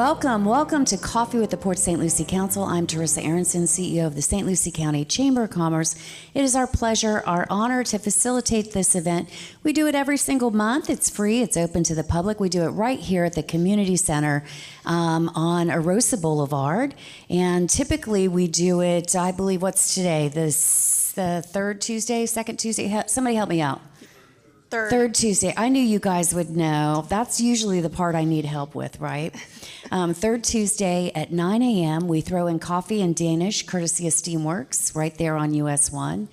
Welcome to Coffee with the Port St. Lucie Council. I'm Teresa Aronson, CEO of the St. Lucie County Chamber of Commerce. It is our pleasure, our honor to facilitate this event. We do it every single month. It's free. It's open to the public. We do it right here at the Community Center on Arosa Boulevard. And typically we do it, I believe, what's today? The third Tuesday, second Tuesday? Somebody help me out. Third Tuesday. I knew you guys would know. That's usually the part I need help with, right? Third Tuesday at 9 a.m. We throw in coffee and Danish, courtesy of Steamworks, right there on US 1.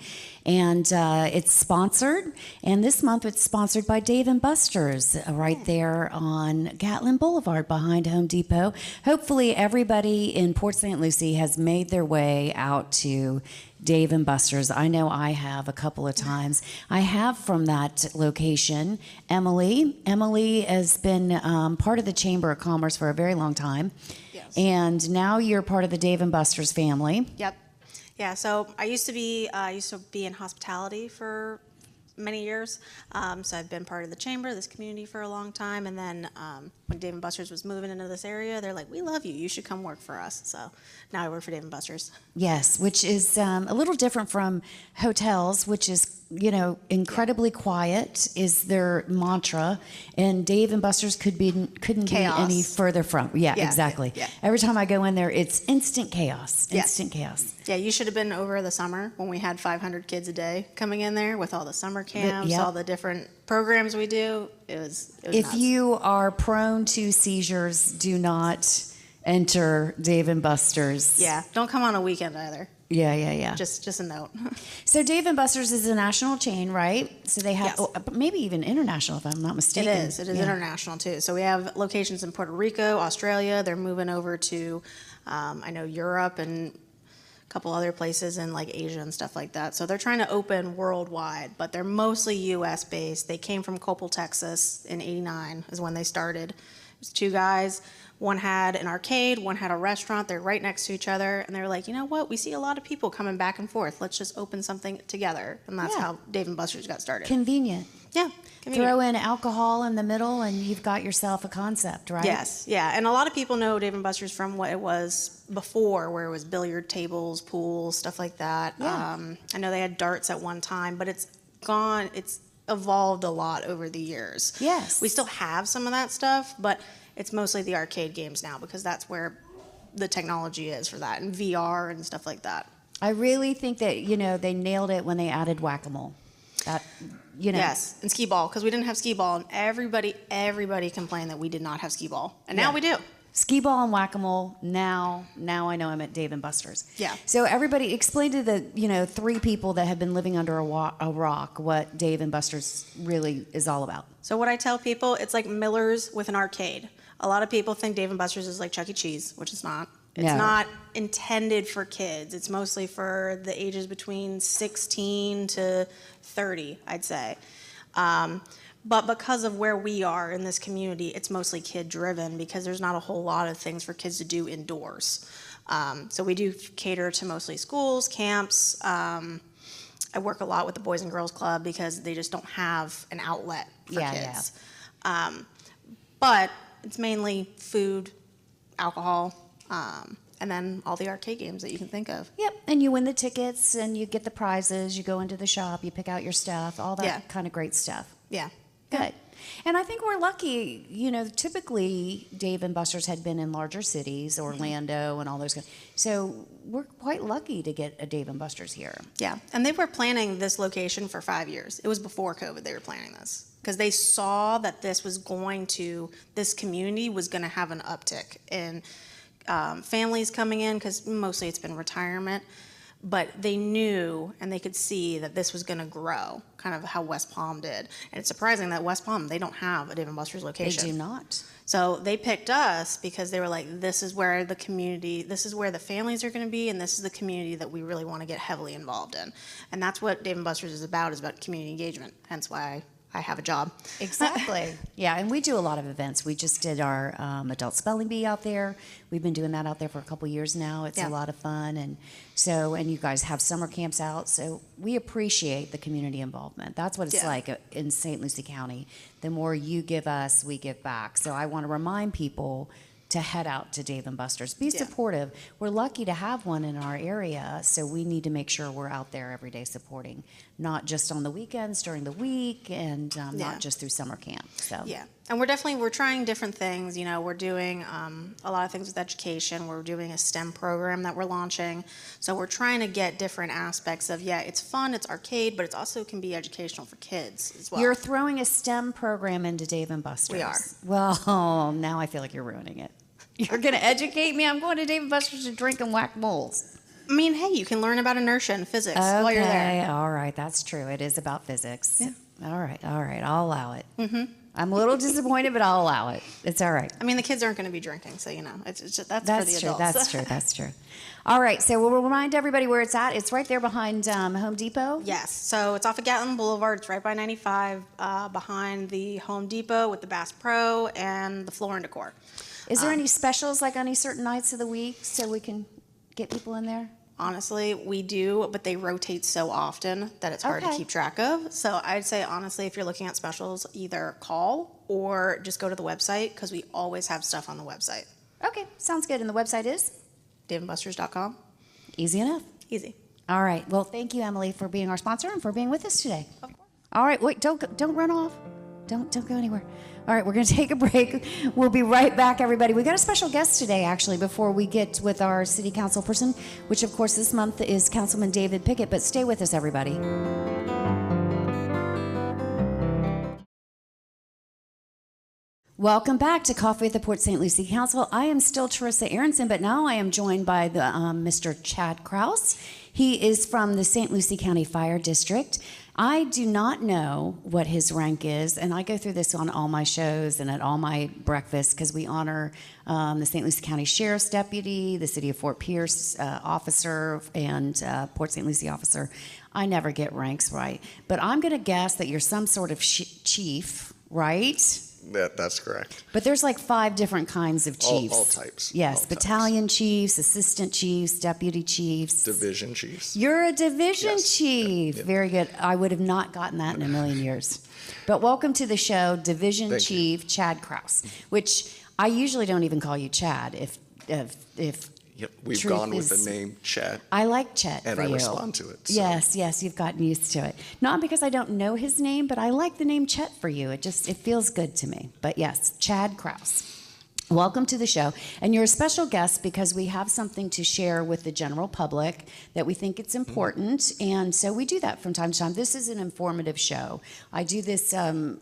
And it's sponsored. And this month it's sponsored by Dave & Buster's, right there on Gatlin Boulevard behind Home Depot. Hopefully everybody in Port St. Lucie has made their way out to Dave & Buster's. I know I have a couple of times. I have from that location Emily. Emily has been part of the Chamber of Commerce for a very long time. Yes. And now you're part of the Dave & Buster's family. Yep. Yeah, so I used to be in hospitality for many years. So I've been part of the chamber, this community for a long time. And then when Dave & Buster's was moving into this area, they're like, "We love you. You should come work for us." So now I work for Dave & Buster's. Yes, which is a little different from hotels, which is, incredibly quiet is their mantra, and Dave & Buster's couldn't be any further from. Yeah, exactly. Yeah. Every time I go in there, it's instant chaos. Instant chaos. Yeah, you should have been over the summer when we had 500 kids a day coming in there with all the summer camps, all the different programs we do. It was if nuts. you are prone to seizures, do not enter Dave & Buster's. Yeah, don't come on a weekend either. Yeah. Just a note. So Dave & Buster's is a national chain, right? So they have, maybe even international, if I'm not mistaken. It is international too. So we have locations in Puerto Rico, Australia. They're moving over to, I know, Europe and a couple other places in like Asia and stuff like that. So they're trying to open worldwide, but they're mostly U.S. based. They came from Coppell, Texas in '89 is when they started. It was two guys. One had an arcade, one had a restaurant. They're right next to each other. And they were like, you know what? We see a lot of people coming back and forth. Let's just open something together. And that's how Dave & Buster's got started. Convenient. Yeah. Convenient. Throw in alcohol in the middle and you've got yourself a concept, right? Yes. Yeah. And a lot of people know Dave & Buster's from what it was before, where it was billiard tables, pools, stuff like that. Yeah. I know they had darts at one time, but it's gone. It's evolved a lot over the years. Yes. We still have some of that stuff, but it's mostly the arcade games now because that's where the technology is for that, and VR and stuff like that. I really think that, they nailed it when they added whack-a-mole. Yes, and skee ball, because we didn't have skee ball, and everybody complained that we did not have skee ball, and now we do. Skee ball and whack-a-mole, now I know I'm at Dave & Buster's. Yeah. So everybody, explain to the, three people that have been living under a rock what Dave & Buster's really is all about. So what I tell people, it's like Miller's with an arcade. A lot of people think Dave & Buster's is like Chuck E. Cheese, which it's not. It's not intended for kids. It's mostly for the ages between 16 to 30, I'd say. But because of where we are in this community, it's mostly kid-driven because there's not a whole lot of things for kids to do indoors. So we do cater to mostly schools, camps. I work a lot with the Boys and Girls Club because they just don't have an outlet for kids. But it's mainly food, alcohol, and then all the arcade games that you can think of. Yep, and you win the tickets and you get the prizes. You go into the shop, you pick out your stuff, all that kind of great stuff. Yeah. Good. And I think we're lucky, typically Dave & Buster's had been in larger cities, Orlando and all those guys. So we're quite lucky to get a Dave & Buster's here. Yeah, and they were planning this location for 5 years. It was before COVID they were planning this because they saw that this community was going to have an uptick in families coming in because mostly it's been retirement. But they knew and they could see that this was going to grow, kind of how West Palm did. And it's surprising that West Palm, they don't have a Dave & Buster's location. They do not. So they picked us because they were like, this is where the community, this is where the families are going to be, and this is the community that we really want to get heavily involved in. And that's what Dave & Buster's is about community engagement, hence why I have a job. Exactly. Yeah, and we do a lot of events. We just did our adult spelling bee out there. We've been doing that out there for a couple years now. It's a lot of fun, and you guys have summer camps out. So we appreciate the community involvement. That's what it's like in St. Lucie County. The more you give us, we give back. So I want to remind people, to head out to Dave & Buster's. Be Yeah. supportive. We're lucky to have one in our area, so we need to make sure we're out there every day supporting, not just on the weekends, during the week, and Yeah. not just through summer camp. So Yeah, and we're trying different things. You know, we're doing a lot of things with education. We're doing a STEM program that we're launching. So we're trying to get different aspects of, it's fun, it's arcade, but it also can be educational for kids as well. You're throwing a STEM program into Dave & Buster's. We are. Well, now I feel like you're ruining it. You're going to educate me? I'm going to Dave & Buster's to drink and whack moles. I mean, hey, you can learn about inertia and physics while you're there. Okay, all right, that's true. It is about physics. Yeah. All right, I'll allow it. Mm-hmm. I'm a little disappointed, but I'll allow it. It's all right. I mean, the kids aren't going to be drinking, so it's just, that's for the true. adults. That's true. All right, so we'll remind everybody where it's at. It's right there behind Home Depot. Yes, so it's off of Gatlin Boulevard. It's right by 95, behind the Home Depot with the Bass Pro and the Floor and Decor. Is there any specials like on any certain nights of the week so we can get people in there? Honestly, we do, but they rotate so often that it's hard to Okay. keep track of. So I'd say, honestly, if you're looking at specials, either call or just go to the website, because we always have stuff on the website. Okay, sounds good. And the website is? DaveandBusters.com. Easy enough. Easy. All right. Well, thank you, Emily, for being our sponsor and for being with us today. Of course. All right. Wait, don't run off. Don't go anywhere. All right, we're going to take a break. We'll be right back, everybody. We got a special guest today, actually, before we get with our city council person, which, of course, this month is Councilman David Pickett. But stay with us, everybody. Welcome back to Coffee at the Port St. Lucie Council. I am still Teresa Aronson, but now I am joined by the Mr. Chad Krause. He is from the St. Lucie County Fire District. I do not know what his rank is, and I go through this on all my shows and at all my breakfasts because we honor the St. Lucie County Sheriff's Deputy, the City of Fort Pierce officer, and Port St. Lucie officer. I never get ranks right, but I'm going to guess that you're some sort of chief, right? That's correct. But there's like 5 different kinds of chiefs. All types. Yes, All battalion chiefs, assistant chiefs, deputy chiefs. Division chiefs. You're a division Yes. chief. Yep. Very good. I would have not gotten that in a million years. But welcome to the show, Division Thank Chief Chad Krause, which I usually don't even call you Chad if Yep. We've truth gone with is- the name Chet, I like Chet and for I you. respond to it. So. Yes, you've gotten used to it. Not because I don't know his name, but I like the name Chet for you. It feels good to me. But yes, Chad Krause. Welcome to the show. And you're a special guest because we have something to share with the general public that we think it's important. And so we do that from time to time. This is an informative show. I do this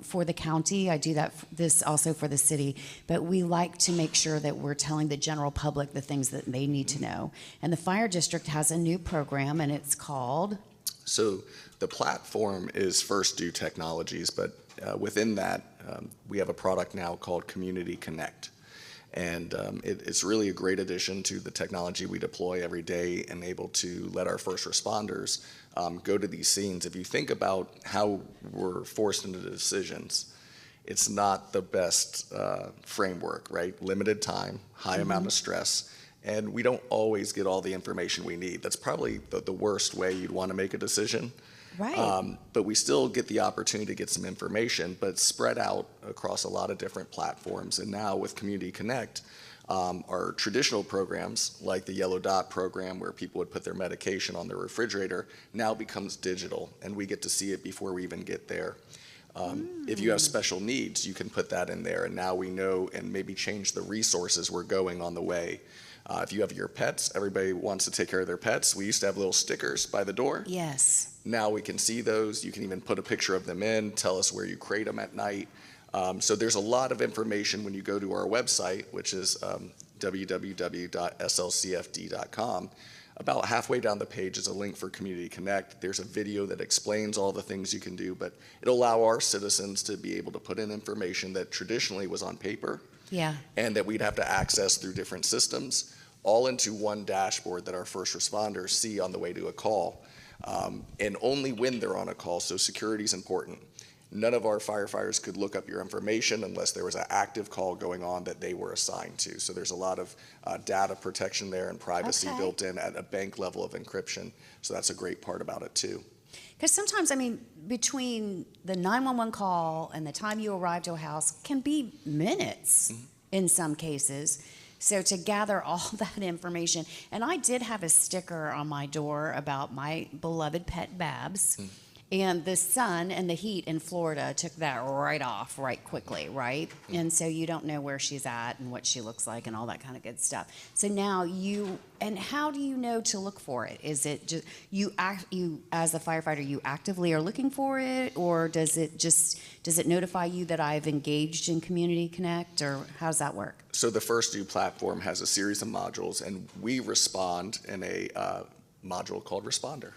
for the county. I do this also for the city. But we like to make sure that we're telling the general public the things that they need to know. And the fire district has a new program, and it's called... So the platform is First Due Technologies, but within that, we have a product now called Community Connect. And it's really a great addition to the technology we deploy every day and able to let our first responders go to these scenes. If you think about how we're forced into decisions, it's not the best framework, right? Limited time, high amount of stress, and we don't always get all the information we need. That's probably the worst way you'd want to make a decision. Right. But we still get the opportunity to get some information, but spread out across a lot of different platforms. And now with Community Connect, our traditional programs, like the Yellow Dot program, where people would put their medication on their refrigerator, now becomes digital, and we get to see it before we even get there. If you have special needs, you can put that in there, and now we know and maybe change the resources we're going on the way. If you have your pets, everybody wants to take care of their pets. We used to have little stickers by the door. Yes. Now we can see those. You can even put a picture of them in, tell us where you crate them at night. So there's a lot of information when you go to our website, which is www.slcfd.com. About halfway down the page is a link for Community Connect. There's a video that explains all the things you can do, but it'll allow our citizens to be able to put in information that traditionally was on paper. Yeah. And that we'd have to access through different systems, all into one dashboard that our first responders see on the way to a call, and only when they're on a call, so security is important. None of our firefighters could look up your information unless there was an active call going on that they were assigned to. So there's a lot of data protection there and privacy Okay. built in at a bank level of encryption, so that's a great part about it too. Because sometimes, I mean, between the 911 call and the time you arrive to a house can be minutes in some cases. So to gather all that information, and I did have a sticker on my door about my beloved pet Babs. And the sun and the heat in Florida took that right off right quickly, right? And so you don't know where she's at and what she looks like and all that kind of good stuff. So now and how do you know to look for it? Is it just you as a firefighter, you actively are looking for it, or does it notify you that I've engaged in Community Connect, or how does that work? So the First Due platform has a series of modules, and we respond in a module called Responder.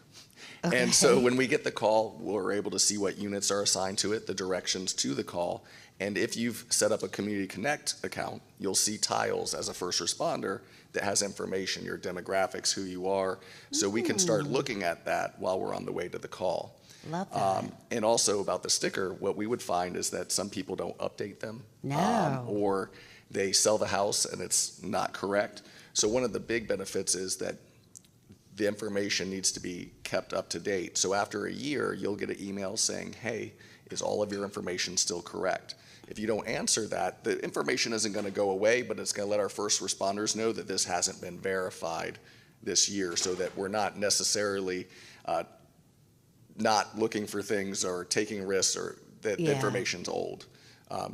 Okay. And so when we get the call, we're able to see what units are assigned to it, the directions to the call. And if you've set up a Community Connect account, you'll see tiles as a first responder that has information, your demographics, who you are. So we can start looking at that while we're on the way to the call. Love that. And also about the sticker, what we would find is that some people don't update them. No. Or they sell the house and it's not correct. So one of the big benefits is that the information needs to be kept up to date. So after a year, you'll get an email saying, hey, is all of your information still correct? If you don't answer that, the information isn't going to go away, but it's going to let our first responders know that this hasn't been verified this year, so that we're not necessarily not looking for things or taking risks, or that the information's old.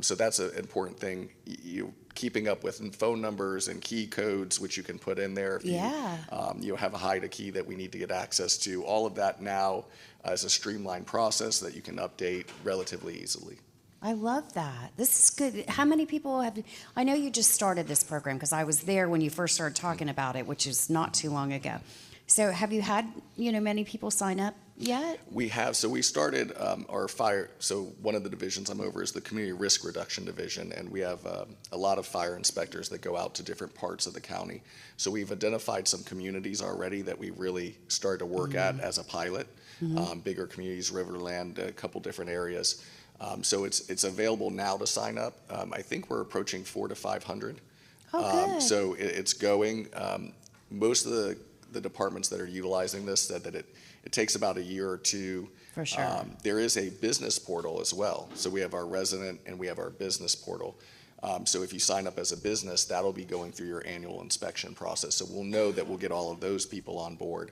So that's an important thing. You keeping up with phone numbers and key codes, which you can put in there. If you have a HIDA key that we need to get access to. All of that now is a streamlined process that you can update relatively easily. I love that. This is good. How many people have? I know you just started this program because I was there when you first started talking about it, which is not too long ago. So have you had many people sign up yet? We have. So we started our fire. So one of the divisions I'm over is the Community Risk Reduction Division, and we have a lot of fire inspectors that go out to different parts of the county. So we've identified some communities already that we really started to work at as a pilot. Bigger communities, Riverland, a couple different areas. So it's available now to sign up. I think we're approaching 400 to 500. Oh, good. So it's going. Most of the departments that are utilizing this said that it takes about a year or two. For sure. There is a business portal as well. So we have our resident and we have our business portal. So if you sign up as a business, that'll be going through your annual inspection process. So we'll know that we'll get all of those people on board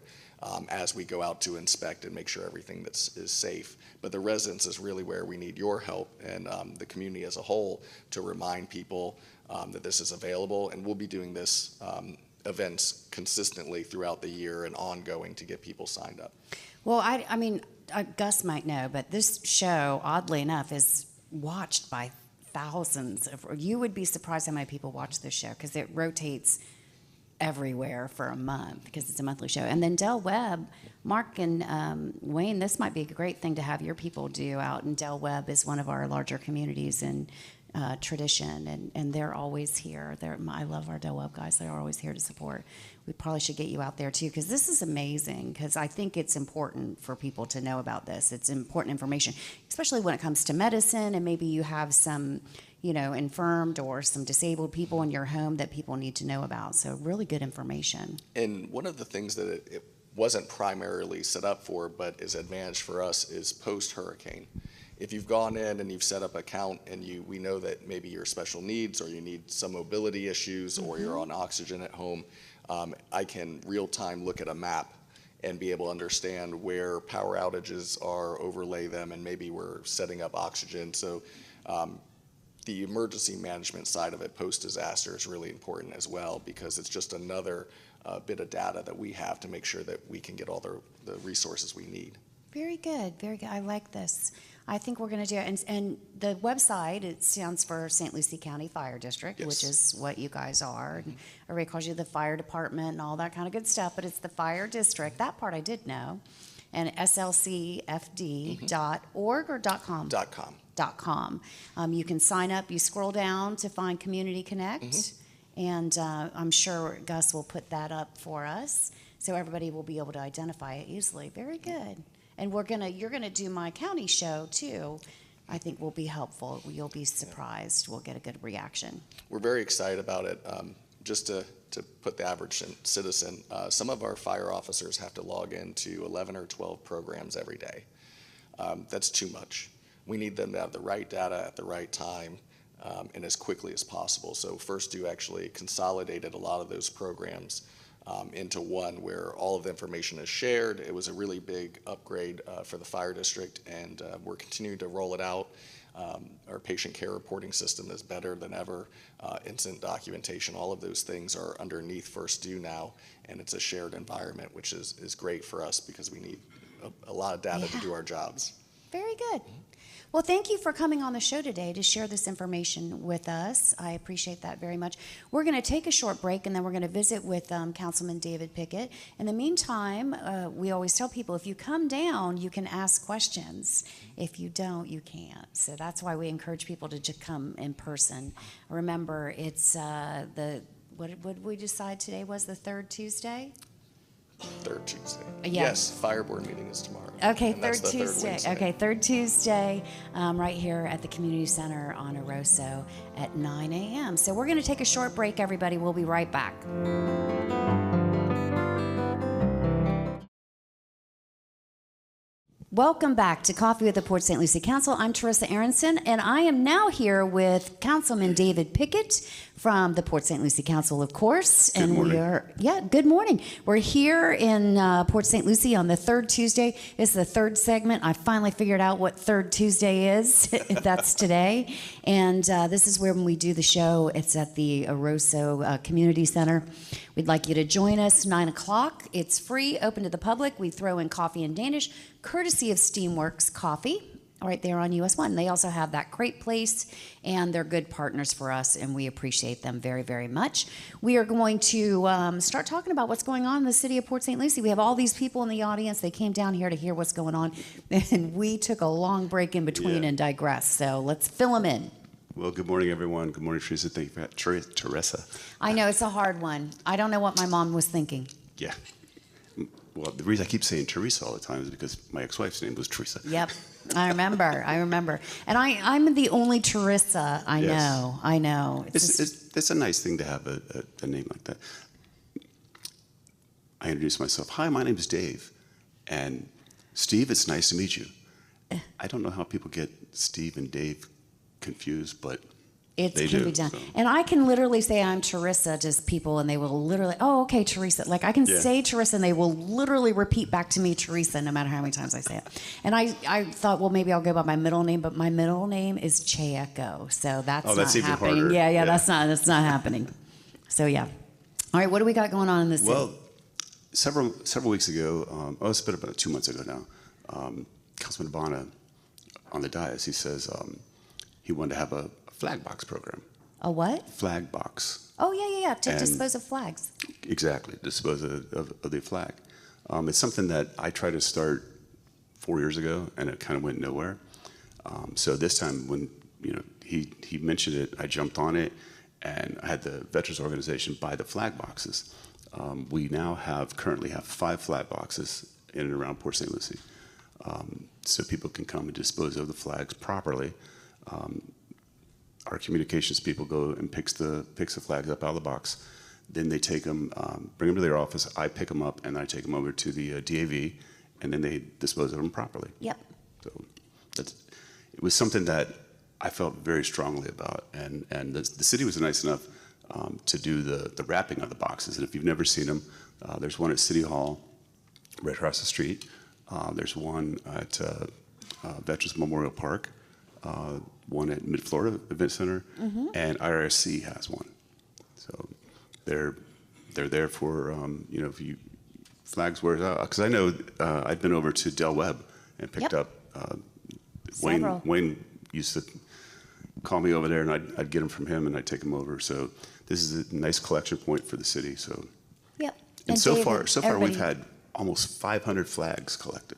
as we go out to inspect and make sure everything is safe. But the residents is really where we need your help, and the community as a whole, to remind people that this is available. And we'll be doing this events consistently throughout the year and ongoing to get people signed up. Well, I mean, Gus might know, but this show, oddly enough, is watched by thousands. You would be surprised how many people watch this show because it rotates everywhere for a month because it's a monthly show. And then Del Webb, Mark and Wayne, this might be a great thing to have your people do out. And Del Webb is one of our larger communities in Tradition, and they're always here. I love our Del Webb guys. They're always here to support. We probably should get you out there too, because this is amazing, because I think it's important for people to know about this. It's important information, especially when it comes to medicine, and maybe you have some infirmed or some disabled people in your home that people need to know about. So really good information. And one of the things that it wasn't primarily set up for, but is advantage for us, is post-hurricane. If you've gone in and you've set up an account and we know that maybe you're special needs or you need some mobility issues or you're on oxygen at home, I can real-time look at a map and be able to understand where power outages are, overlay them, and maybe we're setting up oxygen. So the emergency management side of it post-disaster is really important as well, because it's just another bit of data that we have to make sure that we can get all the resources we need. Very good, very good. I like this. I think we're going to do it. And the website, it stands for St. Lucie County Fire District, yes, which is what you guys are. And everybody calls you the fire department and all that kind of good stuff, but it's the fire district. That part I did know. And slcfd.org or .com? .com. You can sign up. You scroll down to find Community Connect, and I'm sure Gus will put that up for us, so everybody will be able to identify it easily. Very good. And you're gonna do my county show too. I think will be helpful. You'll be surprised. We'll get a good reaction. We're very excited about it. Just to put the average citizen, some of our fire officers have to log into 11 or 12 programs every day. That's too much. We need them to have the right data at the right time. and as quickly as possible. So First Due actually consolidated a lot of those programs into one where all of the information is shared. It was a really big upgrade for the fire district, and we're continuing to roll it out. Our patient care reporting system is better than ever. Incident documentation, all of those things are underneath First Due now, and it's a shared environment, which is great for us because we need a lot of data to do our jobs. Very good. Well, thank you for coming on the show today to share this information with us. I appreciate that very much. We're going to take a short break, and then we're going to visit with Councilman David Pickett. In the meantime, we always tell people, if you come down, you can ask questions. If you don't, you can't. So that's why we encourage people to just come in person. Remember, it's what did we decide today was the third Tuesday? Third Tuesday. Yeah. Yes, fire board meeting is tomorrow. Okay, and that's third the Tuesday. Wednesday. Okay, third Tuesday, right here at the Community Center on Oroso at 9 a.m. So we're going to take a short break, everybody. We'll be right back. Welcome back to Coffee with the Port St. Lucie Council. I'm Teresa Aronson, and I am now here with Councilman David Pickett from the Port St. Lucie Council, of course. Good morning. Good morning. We're here in Port St. Lucie on the third Tuesday. It's the third segment. I finally figured out what third Tuesday is. That's today. And this is where when we do the show, it's at the Oroso Community Center. We'd like you to join us 9 o'clock. It's free, open to the public. We throw in coffee and Danish, courtesy of Steamworks Coffee, right there on US 1. They also have that great place, and they're good partners for us, and we appreciate them very, very much. We are going to start talking about what's going on in the city of Port St. Lucie. We have all these people in the audience. They came down here to hear what's going on, and we took a long break in between and digressed. So let's fill them in. Well, good morning, everyone. Good morning, Teresa. Thank you for that. Teresa. I know, it's a hard one. I don't know what my mom was thinking. Yeah. Well, the reason I keep saying Teresa all the time is because my ex-wife's name was Teresa. Yep, I remember. And I'm the only Teresa I know. I know. It's a nice thing to have a name like that. I introduced myself. Hi, my name is Dave. And Steve, it's nice to meet you. I don't know how people get Steve and Dave confused, but it they can do, be done. so. And I can literally say I'm Teresa to people, and they will literally, oh, okay, Teresa. Like I can say Teresa, and they will literally repeat back to me Teresa, no matter how many times I say it. And I thought, well, maybe I'll go by my middle name, but my middle name is Checo, so that's that's not even happening. harder. Yeah, that's not happening. So yeah. All right, what do we got going on in this city? Well, several weeks ago, it's been about 2 months ago now, Councilman Bonner on the dais, he says he wanted to have a flag box program. A what? Flag box. Oh, yeah, to And- dispose of flags. Exactly, dispose of the flag. It's something that I tried to start 4 years ago, and it kind of went nowhere. So this time, when he mentioned it, I jumped on it, and I had the Veterans Organization buy the flag boxes. We now currently have 5 flag boxes in and around Port St. Lucie, so people can come and dispose of the flags properly. Our communications people go and picks the flags up out of the box. Then they take them, bring them to their office. I pick them up and I take them over to the DAV, and then they dispose of them properly. Yep. So it was something that I felt very strongly about, and the city was nice enough to do the wrapping of the boxes. And if you've never seen them, there's one at City Hall, right across the street. There's one at Veterans Memorial Park. One at Mid-Florida Event Center, and IRSC has one. So they're there for if you flags wears out. Because I know I've been over to Del Webb and picked up. Wayne used to call me over there, and I'd get them from him, and I'd take them over. So this is a nice collection point for the city. So Yep. and so David, far we've had almost 500 flags collected.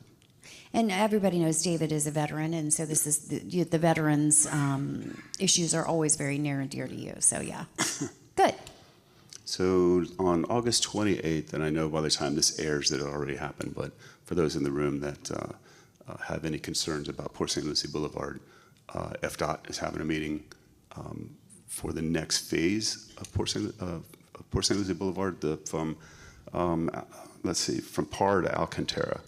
And everybody knows David is a veteran, and so this is the veterans' issues are always very near and dear to you. So yeah, good. So on August 28th, and I know by the time this airs that it already happened, but for those in the room that have any concerns about Port St. Lucie Boulevard, FDOT is having a meeting for the next phase of Port St. Lucie Boulevard, from Parr to Alcantara.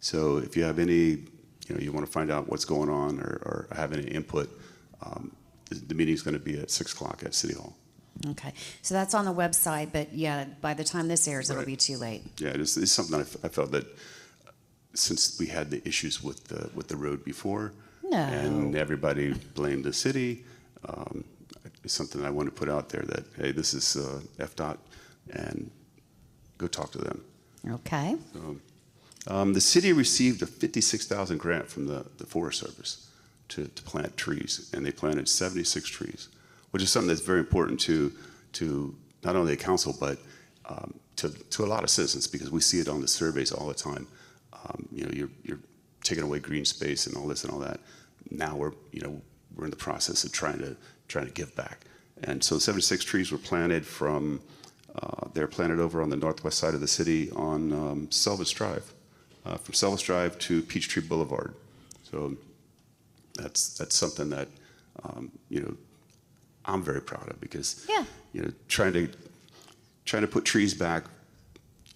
So if you have any, you want to find out what's going on or have any input, the meeting's going to be at 6 o'clock at City Hall. Okay, so that's on the website, but yeah, by the time this airs, it'll Right. be too late. Yeah, it's something I felt that since we had the issues with the road before, No. and everybody blamed the city, it's something I want to put out there that, hey, this is FDOT, and go talk to them. Okay, The city received a $56,000 grant from the Forest Service to plant trees, and they planted 76 trees, which is something that's very important to not only the council, but to a lot of citizens, because we see it on the surveys all the time. You're taking away green space and all this and all that. Now we're in the process of trying to give back. And so 76 trees were planted they're planted over on the northwest side of the city on Selvage Drive, from Selvage Drive to Peachtree Boulevard. So that's something that I'm very proud of, because yeah, trying to put trees back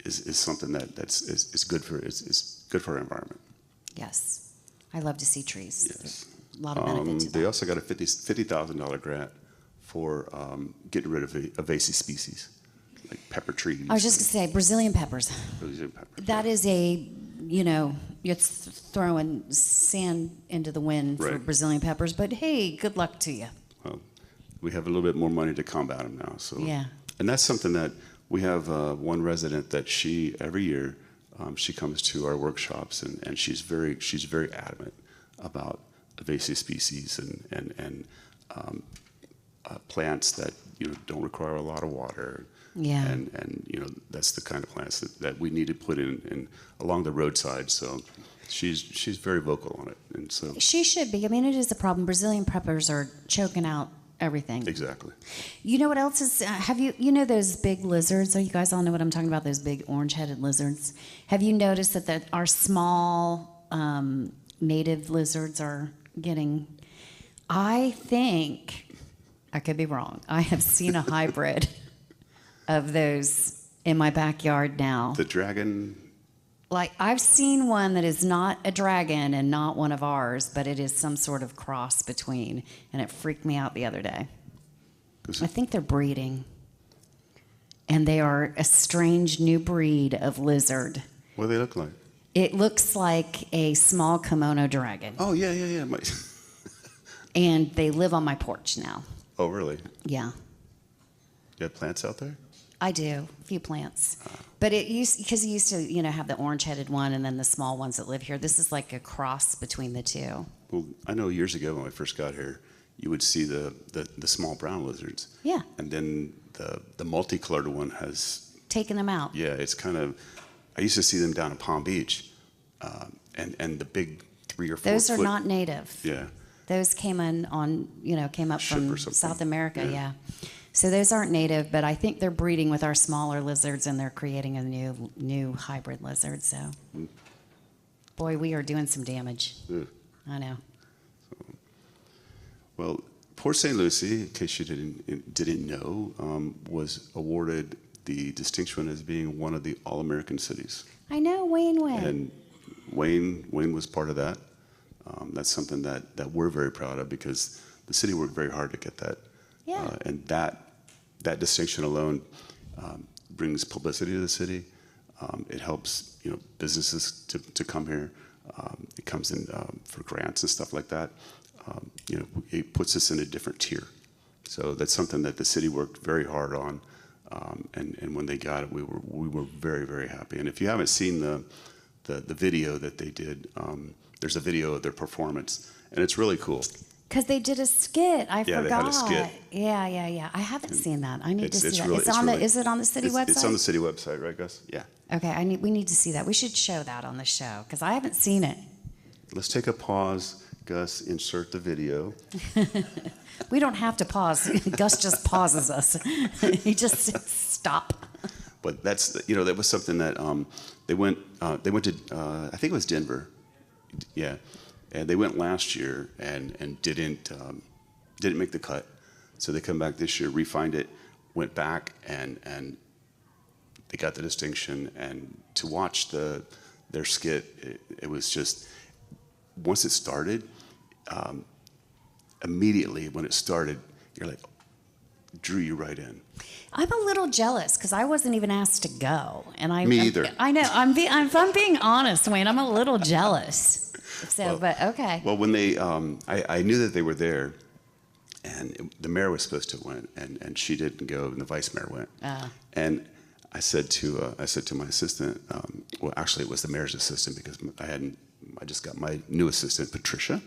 is something that's good for our environment. yes. I love to see trees. Yes. There's a lot of benefit to They that. also got a $50,000 grant for getting rid of invasive species like pepper trees. I was just going to say, Brazilian peppers. Brazilian peppers. That is it's throwing sand into the wind for Right. Brazilian peppers, but hey, good luck to you. Well, we have a little bit more money to combat them now. So Yeah. And that's something that we have one resident that every year she comes to our workshops, and she's very adamant about invasive species and plants that don't require a lot of water. Yeah. And that's the kind of plants that we need to put in along the roadside. So she's very vocal on it, and so She should be. I mean, it is a problem. Brazilian peppers are choking out everything. exactly. You know what else is? Have you those big lizards? Oh, you guys all know what I'm talking about. Those big orange-headed lizards. Have you noticed that our small native lizards are getting? I think I could be wrong. I have seen a hybrid of those in my backyard now. The dragon. Like, I've seen one that is not a dragon and not one of ours, but it is some sort of cross between, and it freaked me out the other day. I think they're breeding, and they are a strange new breed of lizard. What do they look like? It looks like a small kimono dragon, Oh yeah. and they live on my porch now. Oh really? Yeah, You have plants out there? I do, a few plants. But it used to, have the orange-headed one and then the small ones that live here. This is like a cross between the two. Well, I know years ago when I first got here, you would see the small brown lizards. Yeah. And then the multicolored one has, Taking them out. yeah, it's kind of, I used to see them down in Palm Beach, and the big 3 or 4 Those are foot, not native. Yeah. Those came came up Ship from or something. South America, Yeah. yeah. So those aren't native, but I think they're breeding with our smaller lizards, and they're creating a new hybrid lizard. So, boy, we are doing some damage. Ugh. I know. Well, Port St. Lucie, in case you didn't know, was awarded the distinction as being one of the All-American cities. I know, Wayne. And Wayne was part of that. That's something that we're very proud of, because the city worked very hard to get that. Yeah. And that distinction alone brings publicity to the city. It helps businesses to come here. It comes in for grants and stuff like that. It puts us in a different tier. So that's something that the city worked very hard on. And when they got it, we were very, very happy. And if you haven't seen the video that they did, there's a video of their performance, and it's really cool. Because they did a skit. I forgot. They had a skit. Yeah. I haven't seen that. I need to see that. Really, Is it on the city website? It's on the city website, right, Gus? Yeah. Okay, we need to see that. We should show that on the show, because I haven't seen it. Let's take a pause. Gus, insert the video. We don't have to pause. Gus just pauses us. He just says, stop. But that's that was something that they went to I think it was Denver, yeah, and they went last year and didn't make the cut, so they come back this year, refined it, went back and they got the distinction. And to watch their skit, it was just, once it started, immediately when it started, you're like, drew you right in. I'm a little jealous because I wasn't even asked to go, and Me either. I know. If I'm being honest, Wayne, I'm a little jealous. So, Well, but okay. Well, when they, I knew that they were there, and the mayor was supposed to went, and she didn't go, and the vice mayor went. And I said to my assistant, well, actually it was the mayor's assistant because I just got my new assistant, Patricia.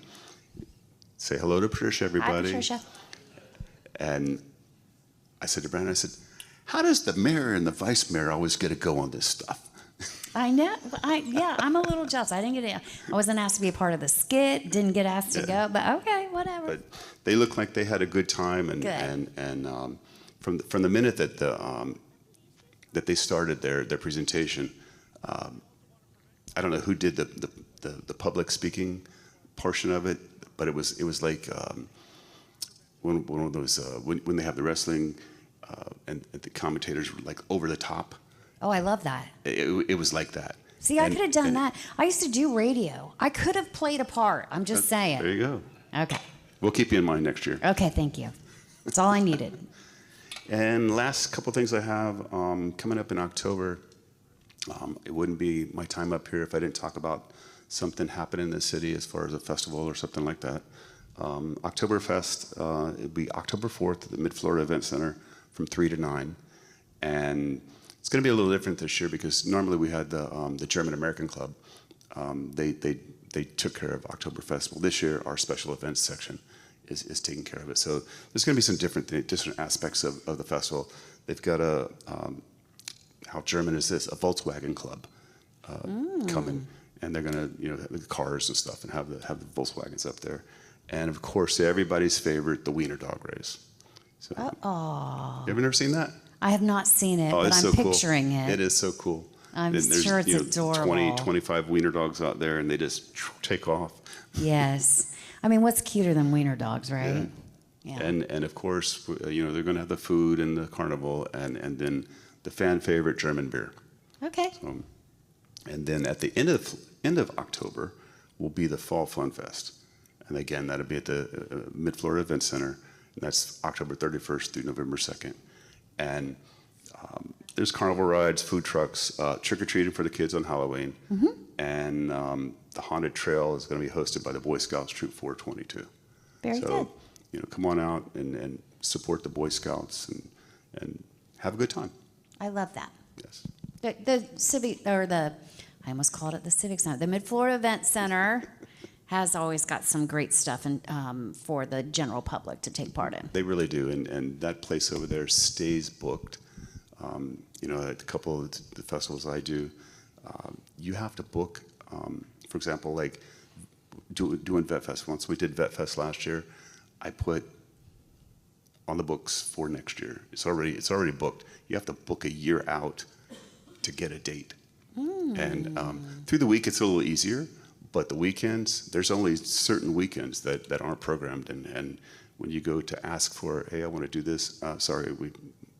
Say hello to Patricia, everybody. Hi, Patricia. And I said to Brandon, I said, how does the mayor and the vice mayor always get to go on this stuff? I know. I'm a little jealous. I wasn't asked to be a part of the skit. Didn't get asked to go. But okay, whatever. But they looked like they had a good time, and Good. and from the minute that that they started their presentation, I don't know who did the public speaking portion of it, but it was like one of those when they have the wrestling and the commentators were like over the top. Oh, I love that. It was like that. See, I could have done that. I used to do radio. I could have played a part. I'm just saying. There you go. Okay. We'll keep you in mind next year. Okay, thank you. That's all I needed. And last couple things I have coming up in October. It wouldn't be my time up here if I didn't talk about something happening in the city as far as a festival or something like that. Oktoberfest, it'll be October 4th at the Mid-Florida Event Center from 3 to 9. And it's going to be a little different this year because normally we had the German American Club. They took care of Oktoberfest. Well, this year our special events section is taking care of it. So there's going to be some different aspects of the festival. They've got how German is this? A Volkswagen Club coming, and they're going to have the cars and stuff and have the Volkswagens up there, and of course everybody's favorite, the Wiener Dog Race. So, you ever never seen that? I have not seen it, Oh, but it's I'm so picturing cool. it. It is so cool. I'm And there's, sure it's adorable. 20, 25 wiener dogs out there, and they just take off. Yes. I mean, what's cuter than wiener dogs, right? Yeah. And of course, they're going to have the food and the carnival, and then the fan favorite German beer. Okay. And then at the end of October will be the Fall Fun Fest, and again that'll be at the Mid-Florida Event Center, and that's October 31st through November 2nd, and there's carnival rides, food trucks, trick-or-treating for the kids on Halloween, and the Haunted Trail is going to be hosted by the Boy Scouts Troop 422. Very good. So, come on out and support the Boy Scouts and have a good time. I love that. Yes. The civic, or I almost called it the Civic Center. The Mid-Florida Event Center has always got some great stuff for the general public to take part in. They really do, and that place over there stays booked. At a couple of the festivals I do, you have to book. For example, like doing Vet Fest. Once we did Vet Fest last year, I put on the books for next year. It's already booked. You have to book a year out to get a date. And through the week, it's a little easier. But the weekends, there's only certain weekends that aren't programmed. And when you go to ask for, hey, I want to do this, sorry,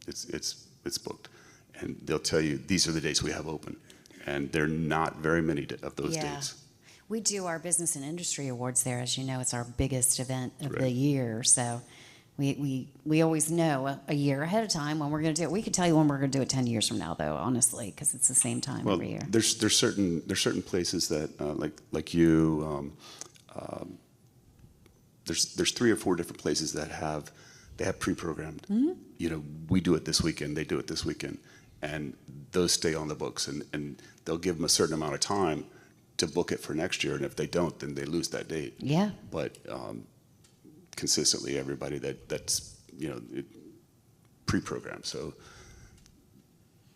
it's booked. And they'll tell you, these are the dates we have open. And there are not very many of those dates. We do our Business and Industry Awards there. As you know, it's our biggest event of the Right. year. So we always know a year ahead of time when we're going to do it. We could tell you when we're going to do it 10 years from now, though, honestly, because it's the same time Well, every year. there's certain places that like you. There's 3 or 4 different places that have pre-programmed. We do it this weekend. They do it this weekend, and those stay on the books, and they'll give them a certain amount of time to book it for next year. And if they don't, then they lose that date. Yeah. But consistently, everybody that's pre-programmed. So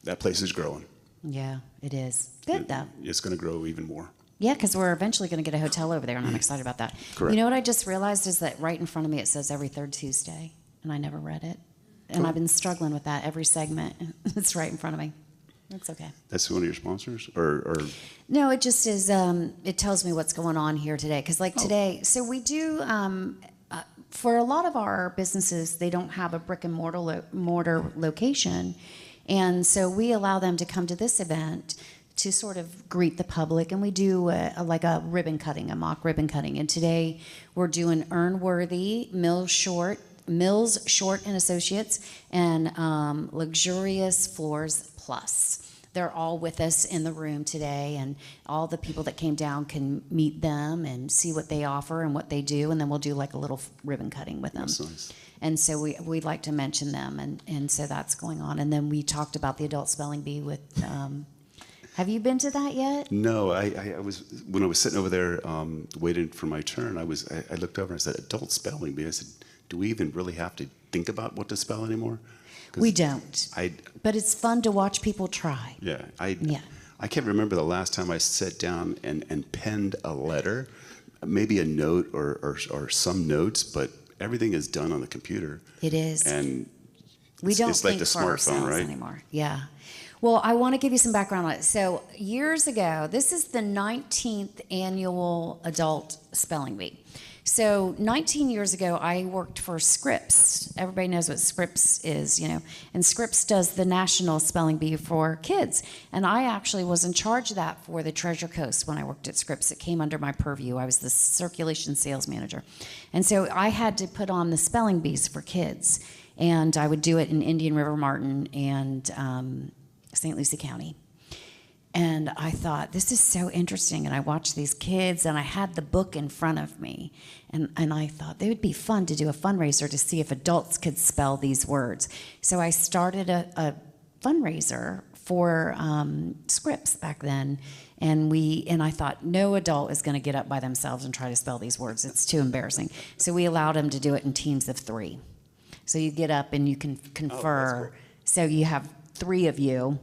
that place is growing. Yeah, it is. Good, though. It's going to grow even more. Yeah, because we're eventually going to get a hotel over there, and I'm excited about that. Correct. You know what I just realized is that right in front of me it says every third Tuesday, and I never read it. And I've been struggling with that every segment. It's right in front of me. It's okay. That's one of your sponsors? Or No, it just is, it tells me what's going on here today. Because today, so we do, for a lot of our businesses, they don't have a brick and mortar location. And so we allow them to come to this event to sort of greet the public, and we do like a ribbon cutting, a mock ribbon cutting. And today we're doing Earnworthy, Mills Short and Associates, and Luxurious Floors Plus. They're all with us in the room today, and all the people that came down can meet them and see what they offer and what they do, and then we'll do like a little ribbon cutting with them. That's nice. And so we'd like to mention them, and so that's going on. And then we talked about the adult spelling bee with, have you been to that yet? No, I was, when I was sitting over there waiting for my turn, I looked over and I said, adult spelling bee. I said, do we even really have to think about what to spell anymore? We don't. But it's fun to watch people try. Yeah. Yeah. I can't remember the last time I sat down and penned a letter, maybe a note or some notes, but everything is done on the computer. It is. And we don't it's think like the for smartphone, ourselves right? anymore. Yeah. Well, I want to give you some background on it. So years ago, this is the 19th annual adult spelling bee. So 19 years ago, I worked for Scripps. Everybody knows what Scripps is, you know. And Scripps does the national spelling bee for kids. And I actually was in charge of that for the Treasure Coast when I worked at Scripps. It came under my purview. I was the circulation sales manager. And so I had to put on the spelling bees for kids. And I would do it in Indian River, Martin, and St. Lucie County. And I thought, this is so interesting. And I watched these kids, and I had the book in front of me. And I thought, it would be fun to do a fundraiser to see if adults could spell these words. So I started a fundraiser for Scripps back then. And I thought, no adult is going to get up by themselves and try to spell these words. It's too embarrassing. So we allowed them to do it in teams of 3. So you get up and you can confer. So you have 3 of you.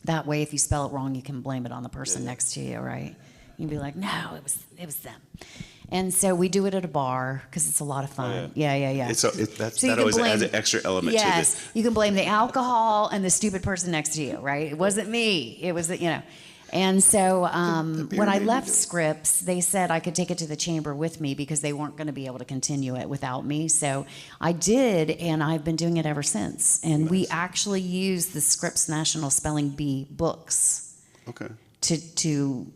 That way, if you spell it wrong, you can blame it on the person next to you, right? You'd be like, no, it was them. And so we do it at a bar because it's a lot of fun. Yeah. That always adds an extra element to it. Yes, you can blame the alcohol and the stupid person next to you, right? It wasn't me. It was, you know. And so when I left Scripps, they said I could take it to the chamber with me because they weren't going to be able to continue it without me. So I did, and I've been doing it ever since. And we actually use the Scripps National Spelling Bee books to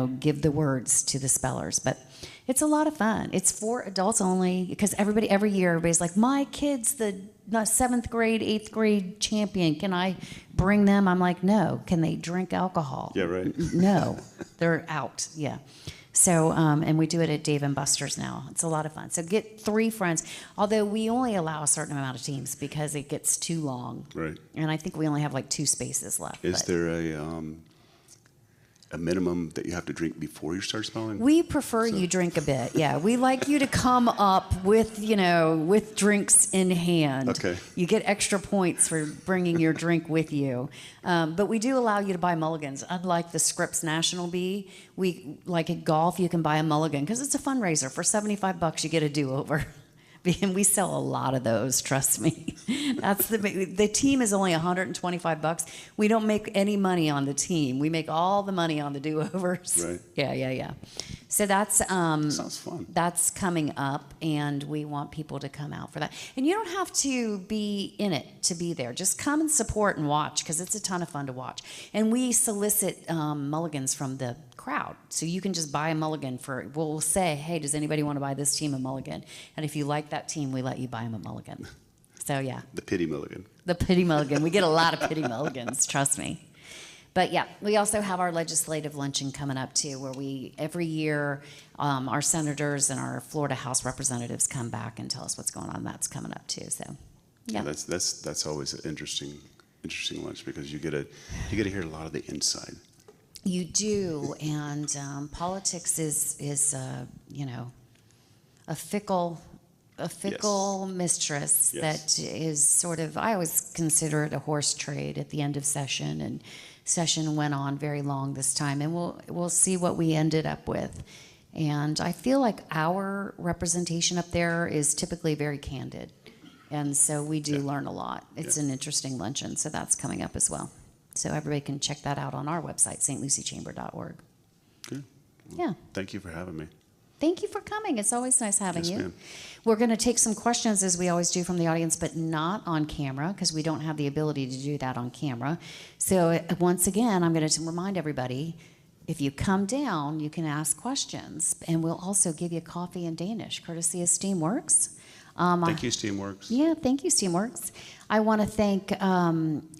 give the words to the spellers. But it's a lot of fun. It's for adults only because every year everybody's like, my kid's the 7th grade, 8th grade champion. Can I bring them? I'm like, no. Can they drink alcohol? Yeah, right. No, they're out. Yeah. So, and we do it at Dave & Buster's now. It's a lot of fun. So get 3 friends, although we only allow a certain amount of teams because it gets too long. Right. And I think we only have like 2 spaces left. Is there a minimum that you have to drink before you start spelling? We prefer you drink a bit. Yeah, we like you to come up with drinks in hand. Okay. You get extra points for bringing your drink with you. But we do allow you to buy mulligans. Unlike the Scripps National Bee, we like at golf you can buy a mulligan because it's a fundraiser. For $75 you get a do-over. And we sell a lot of those, trust me. That's the team is only $125. We don't make any money on the team. We make all the money on the do-overs. Right. Yeah. So that's sounds fun. That's coming up, and we want people to come out for that. And you don't have to be in it to be there. Just come and support and watch because it's a ton of fun to watch. And we solicit mulligans from the crowd. So you can just buy a mulligan we'll say, hey, does anybody want to buy this team a mulligan? And if you like that team, we let you buy them a mulligan. So yeah. The pity mulligan. The pity mulligan. We get a lot of pity mulligans, trust me. But yeah, we also have our legislative luncheon coming up too, where every year our senators and our Florida House representatives come back and tell us what's going on. That's coming up too. So yeah. That's always an interesting lunch because you get to hear a lot of the inside. You do, and politics is a fickle mistress that is sort of. I always consider it a horse trade at the end of session, and session went on very long this time, and we'll see what we ended up with. And I feel like our representation up there is typically very candid, and so we do learn a lot. It's an interesting luncheon, so that's coming up as well. So everybody can check that out on our website, stluciechamber.org. Good. Well, Yeah. Thank you for having me. Thank you for coming. It's always nice having Yes, you. ma'am. We're going to take some questions as we always do from the audience, but not on camera because we don't have the ability to do that on camera. So once again, I'm going to remind everybody, if you come down, you can ask questions, and we'll also give you coffee in Danish, courtesy of Steamworks. Thank you, Steamworks. Yeah, thank you, Steamworks. I want to thank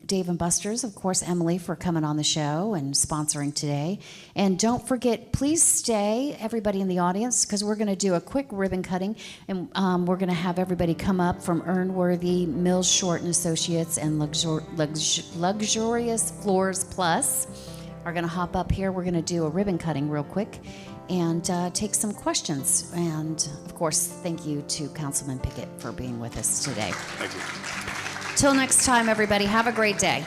Dave and Buster's, of course, Emily, for coming on the show and sponsoring today. And don't forget, please stay, everybody in the audience, because we're going to do a quick ribbon cutting, and we're going to have everybody come up from Earnworthy, Mills Short and Associates, and Luxurious Floors Plus are going to hop up here. We're going to do a ribbon cutting real quick and take some questions. And, of course, thank you to Councilman Pickett for being with us today. Thank you. Till next time, everybody, have a great day.